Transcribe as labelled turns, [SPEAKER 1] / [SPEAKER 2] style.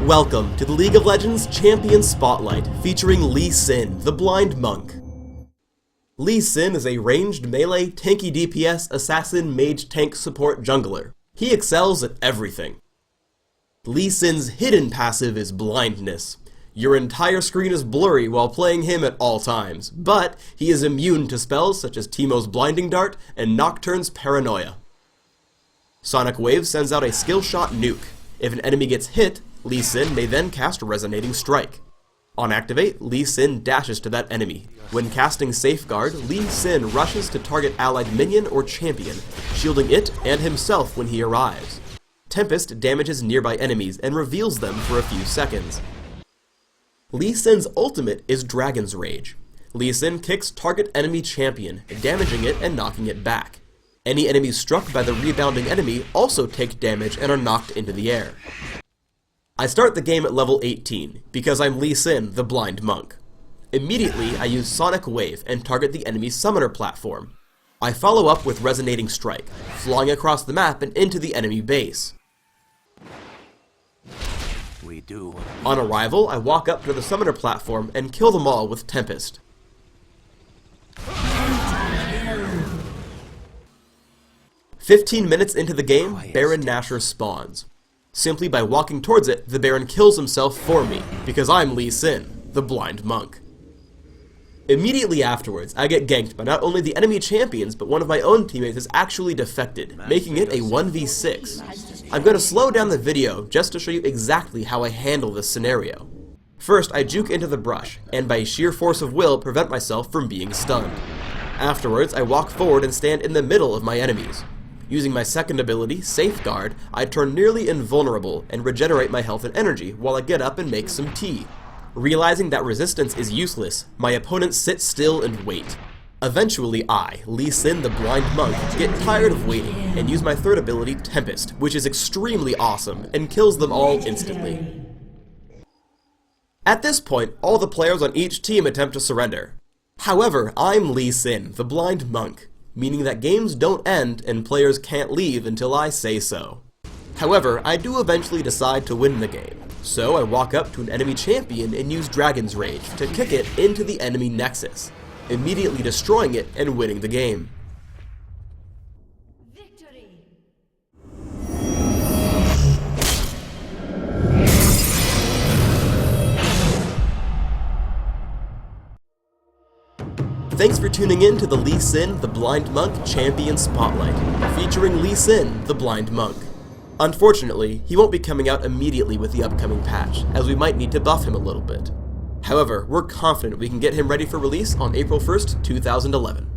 [SPEAKER 1] Welcome to the League of Legends Champion Spotlight, featuring Lee Sin, the Blind Monk. Lee Sin is a ranged melee, tanky DPS, assassin, mage, tank, support, jungler. He excels at everything. Lee Sin's hidden passive is Blindness. Your entire screen is blurry while playing him at all times, but he is immune to spells such as Teemo's Blinding Dart and Nocturne's Paranoia. Sonic Wave sends out a skill shot nuke. If an enemy gets hit, Lee Sin may then cast Resonating Strike. On activate, Lee Sin dashes to that enemy. When casting Safeguard, Lee Sin rushes to target allied minion or champion, shielding it and himself when he arrives. Tempest damages nearby enemies and reveals them for a few seconds. Lee Sin's ultimate is Dragon's Rage. Lee Sin kicks target enemy champion, damaging it and knocking it back. Any enemies struck by the rebounding enemy also take damage and are knocked into the air. I start the game at level 18, because I'm Lee Sin, the Blind Monk. Immediately, I use Sonic Wave and target the enemy's summoner platform. I follow up with Resonating Strike, flying across the map and into the enemy base. On arrival, I walk up to the summoner platform and kill them all with Tempest. "15 minutes into the game, Baron Nashor spawns. Simply by walking towards it, the Baron kills himself for me, because I'm Lee Sin, the Blind Monk. Immediately afterwards, I get ganked by not only the enemy champions, but one of my own teammates has actually defected, making it a 1v6. I'm going to slow down the video just to show you exactly how I handle this scenario. First, I juke into the brush, and by sheer force of will prevent myself from being stunned. Afterwards, I walk forward and stand in the middle of my enemies. Using my second ability, Safeguard, I turn nearly invulnerable and regenerate my health and energy while I get up and make some tea. Realizing that resistance is useless, my opponents sit still and wait. Eventually I, Lee Sin the Blind Monk, get tired of waiting and use my third ability, Tempest, which is extremely awesome and kills them all instantly. At this point, all the players on each team attempt to surrender. However, I'm Lee Sin, the Blind Monk, meaning that games don't end and players can't leave until I say so. However, I do eventually decide to win the game, so I walk up to an enemy champion and use Dragon's Rage to kick it into the enemy nexus, immediately destroying it and winning the game.
[SPEAKER 2] Victory.
[SPEAKER 1] Thanks for tuning in to the Lee Sin the Blind Monk Champion Spotlight, featuring Lee Sin the Blind Monk. Unfortunately, he won't be coming out immediately with the upcoming patch, as we might need to buff him a little bit. However, we're confident we can get him ready for release on April 1st, 2011.